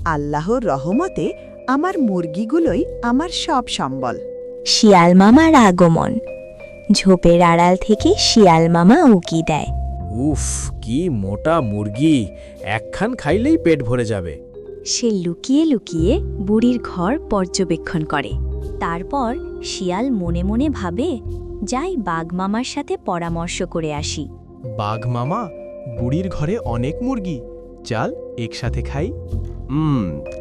আল্লাহর রহমতে আমার মুরগিগুলোই আমার সব সম্বল। শিয়াল মামার আগমন। ঝোপের আড়াল থেকে শিয়াল মামা উকি দেয়। উফ, কি মোটা মুরগি! একখান খাইলেই পেট ভরে যাবে। সে লুকিয়ে লুকিয়ে বুড়ির ঘর পর্যবেক্ষণ করে। তারপর শিয়াল মনে মনে ভাবে, যাই বাঘ মামার সাথে পরামর্শ করে আসি। বাঘ মামা, বুড়ির ঘরে অনেক মুরগি, চাল একসাথে খাই।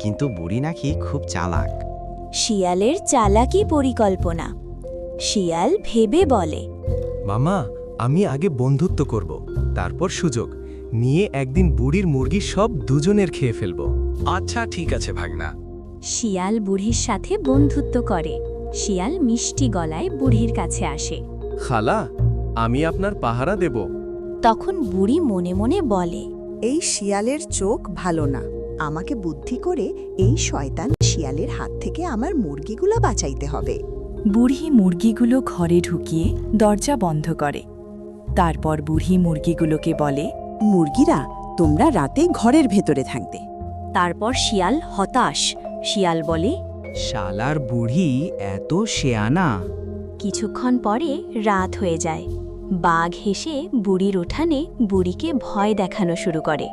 কিন্তু বুড়ি নাকি খুব চালাক। শিয়ালের চালাকি পরিকল্পনা। শিয়াল ভেবে বলে, মামা, আমি আগে বন্ধুত্ব করব, তারপর সুযোগ নিয়ে একদিন বুড়ির মুরগি সব দুজনের খেয়ে ফেলব। আচ্ছা, ঠিক আছে ভাগনা। শিয়াল বুড়ির সাথে বন্ধুত্ব করে। শিয়াল মিষ্টি গলায় বুড়ির কাছে আসে। খালা, আমি আপনার পাহারা দেব। তখন বুড়ি মনে মনে বলে, এই শিয়ালের চোখ ভালো না। আমাকে বুদ্ধি করে এই শয়তান শিয়ালের হাত থেকে আমার মুরগিগুলো বাঁচাইতে হবে। বুড়ি মুরগিগুলো ঘরে ঢুকিয়ে দরজা বন্ধ করে। তারপর বুড়ি মুরগিগুলোকে বলে, মুরগিরা, তোমরা রাতে ঘরের ভেতরে থাকবে। তারপর শিয়াল হতাশ। শিয়াল বলে, শালার বুড়ি এত শেয়ানা। কিছুক্ষণ পরে রাত হয়ে যায়। বাঘ হেসে বুড়ির উঠানে বুড়িকে ভয় দেখানো শুরু করে।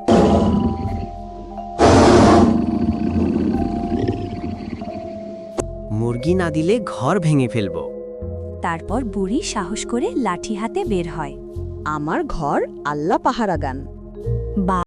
মুরগি না দিলে ঘর ভেঙে ফেলব। তারপর বুড়ি সাহস করে লাঠি হাতে বের হয়। আমার ঘর আল্লাহ পাহারাগান।